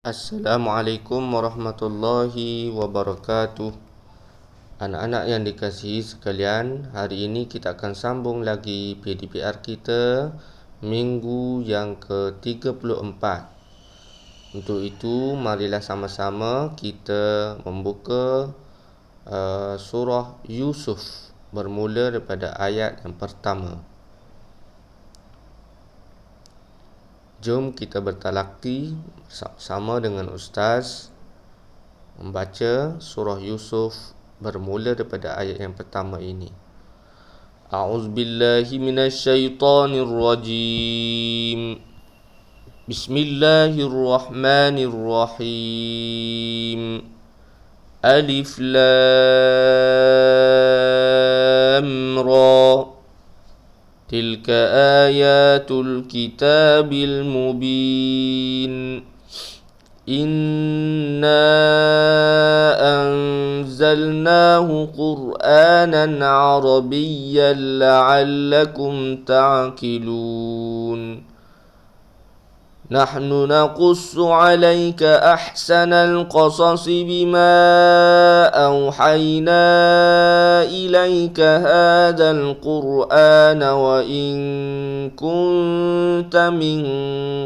Assalamualaikum warahmatullahi wabarakatuh. Anak-anak yang dikasihi sekalian, hari ini kita akan sambung lagi PDPR kita minggu yang ke-34. Untuk itu, marilah sama-sama kita membuka surah Yusuf bermula daripada ayat yang pertama. Jom kita bertalaki sama dengan Ustaz membaca surah Yusuf bermula daripada ayat yang pertama ini. A'udzubillahi minasyaitonirrajim. Bismillahirrahmanirrahim. Alif Lam Ra. تلك آيات الكتاب المبين إنا أنزلناه قرآنا عربيا لعلكم تعقلون نحن نقص عليك أحسن القصص بما أوحينا إليك هذا القرآن وإن كنت من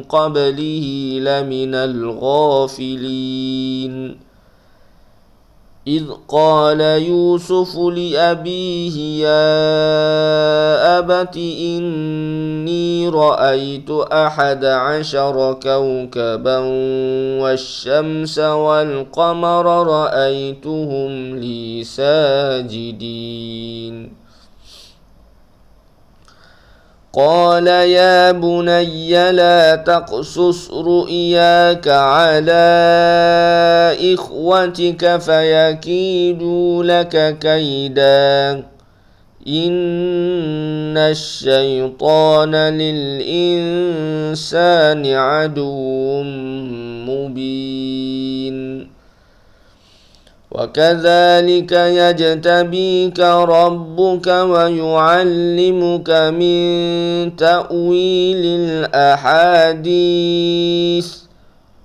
قبله لمن الغافلين إذ قال يوسف لأبيه يا أبت إني رأيت 11 كوكبا والشمس والقمر رأيتهم لي ساجدين قال يا بني لا تقصص رؤياك على إخوتك فيكيدوا لك كيدا إن الشيطان للإنسان عدو مبين وكذلك يجتبيك ربك ويعلمك من تأويل الأحاديث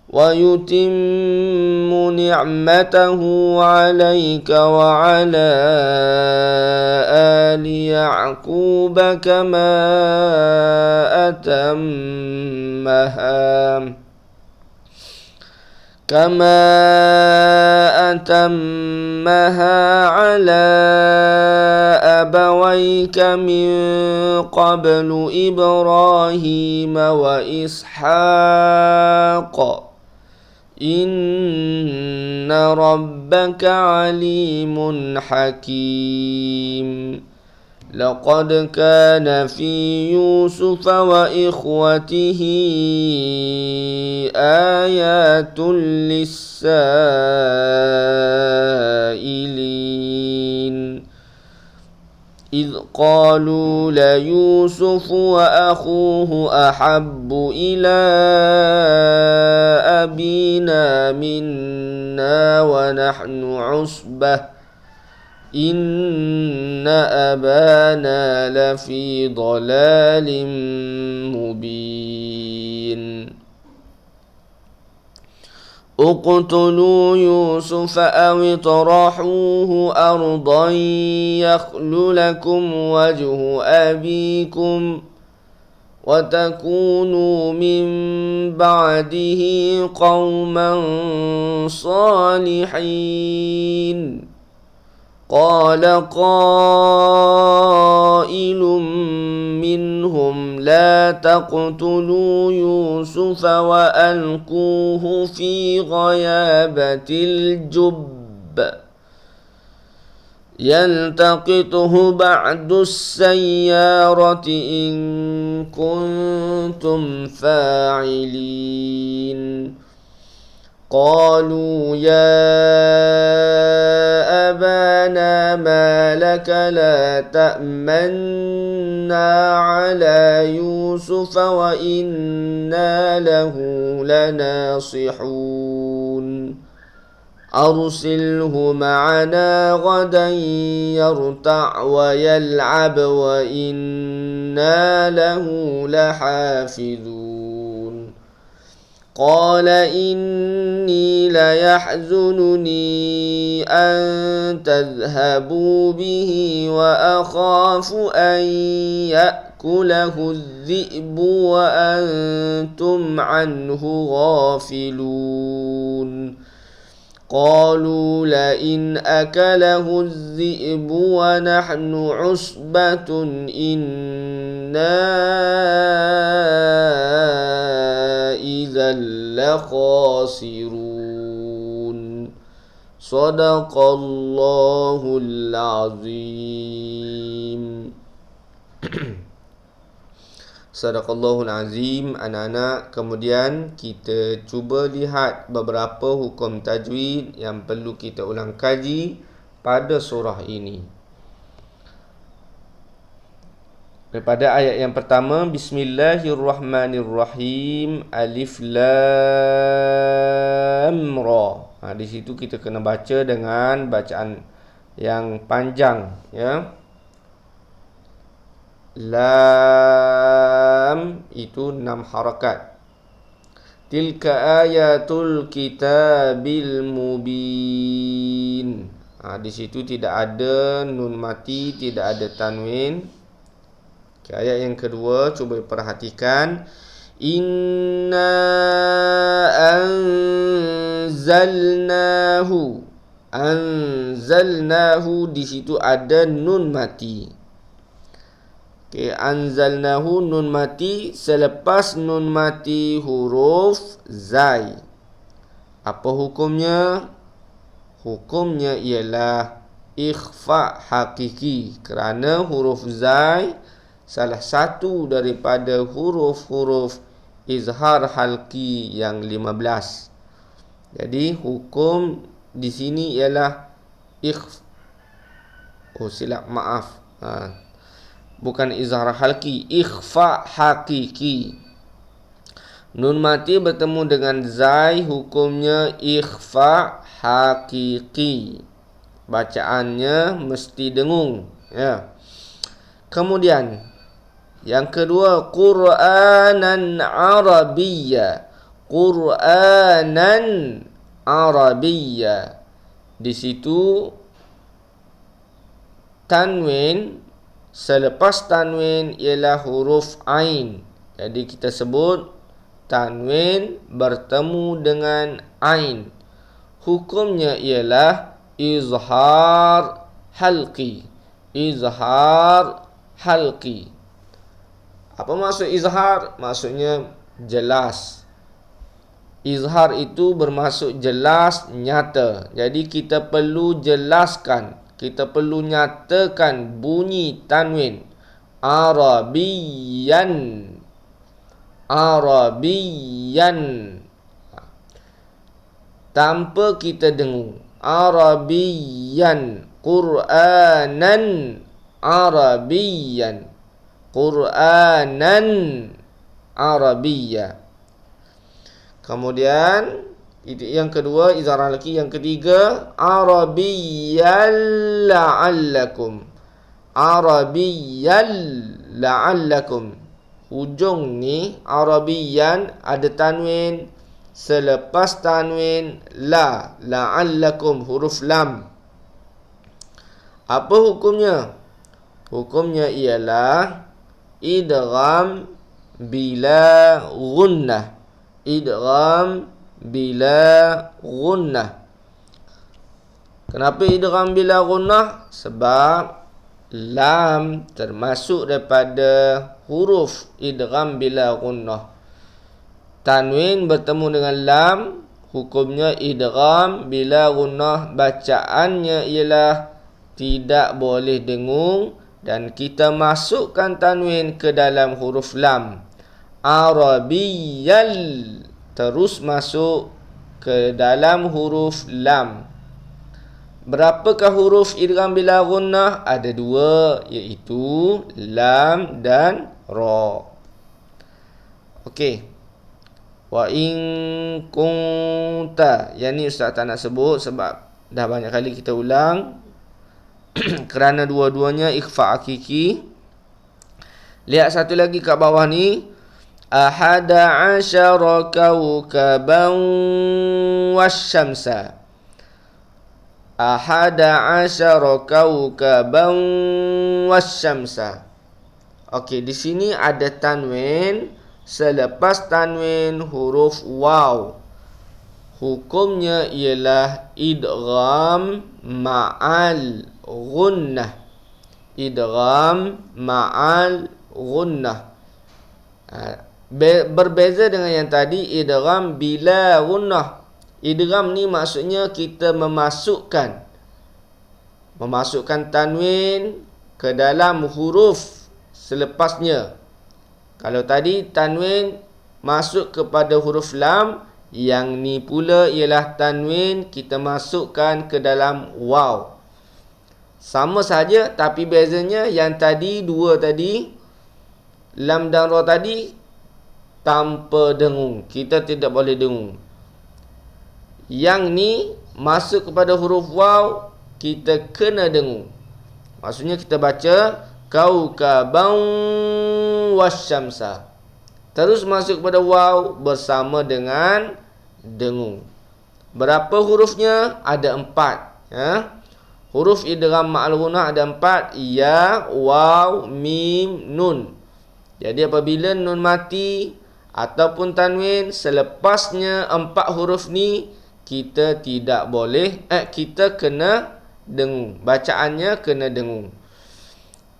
ويتم نعمته عليك وعلى آل يعقوب كما أتمها على أبويك من قبل إبراهيم وإسحاق إن ربك عليم حكيم لقد كان في يوسف وإخوته آيات للسائلين إذ قالوا ليوسف وأخوه أحب إلى أبينا منا ونحن عصبة إن أبانا لفي ضلال مبين اقتلوا يوسف أو اطرحوه أرضا يخل لكم وجه أبيكم وتكونوا من بعده قوما صالحين قال قائل منهم لا تقتلوا يوسف وألقوه في غيابة الجب يلتقطه بعد السيارة إن كنتم فاعلين قالوا يا أبانا ما لك لا تأمنا على يوسف وإنا له لناصحون أرسله معنا غدا يرتع ويلعب وإنا له لحافظون قال إني ليحزنني أن تذهبوا به وأخاف أن يأكله الذئب وأنتم عنه غافلون قالوا لئن أكله الذئب ونحن عصبة إنا إذا لخاسرون صدق الله العظيم. Sadaqallahul Azim. Anak-anak, kemudian kita cuba lihat beberapa hukum tajwid yang perlu kita ulang kaji pada surah ini. Daripada ayat yang pertama, Bismillahirrahmanirrahim, Alif Lam Ra. Di situ kita kena baca dengan bacaan yang panjang, ya. Lam itu 6 harakat. Tilka ayatul kitabil mubin. Di situ tidak ada nun mati, tidak ada tanwin. Ayat yang kedua, cuba perhatikan. Inna anzalnahu. Anzalnahu, di situ ada nun mati. Anzalnahu, nun mati. Selepas nun mati huruf zai. Apa hukumnya? Hukumnya ialah ikhfa hakiki, kerana huruf zai salah satu daripada huruf-huruf izhar halki yang 15. Jadi hukum di sini ialah maaf. Bukan izhar halki, ikhfa hakiki. Nun mati bertemu dengan zai, hukumnya ikhfa hakiki. Bacaannya mesti dengung, ya. Kemudian yang kedua, Qur'anan Arabiyya. Qur'anan Arabiyya. Di situ tanwin, selepas tanwin ialah huruf ain. Jadi kita sebut tanwin bertemu dengan ain. Hukumnya ialah izhar halqi. Izhar halqi. Apa maksud izhar? Maksudnya jelas. Izhar itu bermaksud jelas, nyata. Jadi kita perlu jelaskan, kita perlu nyatakan bunyi tanwin. Arabiyan. Arabiyan. Tanpa kita dengung. Arabiyan. Qur'anan Arabiyan. Qur'anan Arabiyya. Kemudian itu yang kedua, izhar halqi. Yang ketiga, Arabiyyal la'allakum. Arabiyyal la'allakum. Hujung ni Arabiyyan ada tanwin. Selepas tanwin la, la'allakum, huruf lam. Apa hukumnya? Hukumnya ialah idgham bila gunnah. Idgham bila gunnah. Kenapa idgham bila gunnah? Sebab lam termasuk daripada huruf idgham bila gunnah. Tanwin bertemu dengan lam, hukumnya idgham bila gunnah. Bacaannya ialah tidak boleh dengung dan kita masukkan tanwin ke dalam huruf lam. Arabiyyal terus masuk ke dalam huruf lam. Berapakah huruf idgham bila gunnah? Ada dua, iaitu lam dan ra. Okey. Wa in kunta. Yang ni Ustaz tak nak sebut sebab dah banyak kali kita ulang. Kerana dua-duanya ikhfa hakiki. Lihat satu lagi kat bawah ni. ahada asyara kawkaban wasyamsa. Ahada asyara kawkaban wasyamsa. Okey, di sini ada tanwin. Selepas tanwin huruf waw. Hukumnya ialah idgham ma'al gunnah. Idgham ma'al gunnah. Berbeza dengan yang tadi, idgham bila gunnah. Idgham ni maksudnya kita memasukkan tanwin ke dalam huruf selepasnya. Kalau tadi tanwin masuk kepada huruf lam, yang ni pula ialah tanwin kita masukkan ke dalam waw. Sama saja, tapi bezanya yang tadi dua tadi, lam dan ra tadi tanpa dengung. Kita tidak boleh dengung. Yang ni masuk kepada huruf waw, kita kena dengung. Maksudnya kita baca kawkaban wasyamsa. Terus masuk kepada waw bersama dengan dengung. Berapa hurufnya? Ada 4. Huruf idgham ma'al gunnah ada 4. Ya, waw, mim, nun. Jadi apabila nun mati ataupun tanwin, selepasnya 4 huruf ni, kita tidak boleh, kita kena dengung. Bacaannya kena dengung.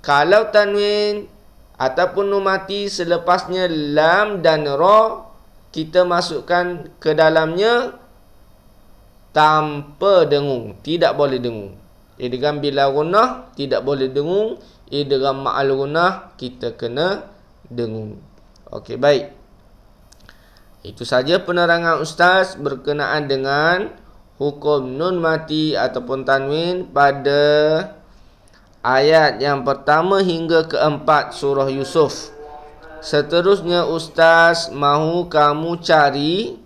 Kalau tanwin ataupun nun mati, selepasnya lam dan ra, kita masukkan ke dalamnya tanpa dengung. Tidak boleh dengung. Idgham bila gunnah tidak boleh dengung. Idgham ma'al gunnah kita kena dengung. Okey, baik. Itu saja penerangan Ustaz berkenaan dengan hukum nun mati ataupun tanwin pada ayat yang pertama hingga keempat surah Yusuf. Seterusnya Ustaz mahu kamu cari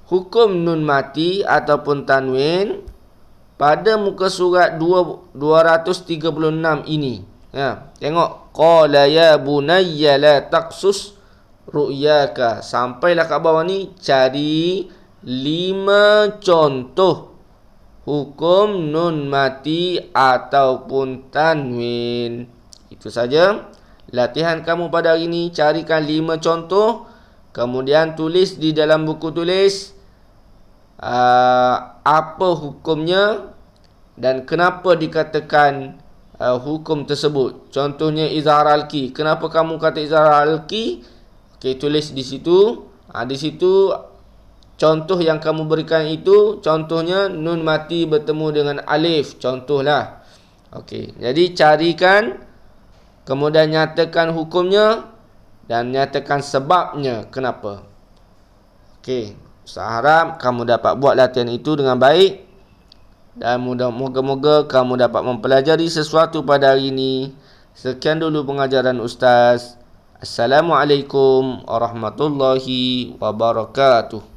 hukum nun mati ataupun tanwin pada muka surat 236 ini. Tengok. Qala ya bunayya la taqsus ru'yaka. Sampailah kat bawah ni, cari 5 contoh hukum nun mati ataupun tanwin. Itu saja latihan kamu pada hari ini. Carikan 5 contoh, kemudian tulis di dalam buku tulis apa hukumnya dan kenapa dikatakan hukum tersebut. Contohnya izhar al-ki. Kenapa kamu kata izhar al-ki? Okey, tulis di situ. Di situ contoh yang kamu berikan itu, contohnya nun mati bertemu dengan alif. Contohlah. Okey, jadi carikan, kemudian nyatakan hukumnya dan nyatakan sebabnya kenapa. Okey, saya harap kamu dapat buat latihan itu dengan baik. Dan moga-moga kamu dapat mempelajari sesuatu pada hari ini. Sekian dulu pengajaran Ustaz. Assalamualaikum warahmatullahi wabarakatuh.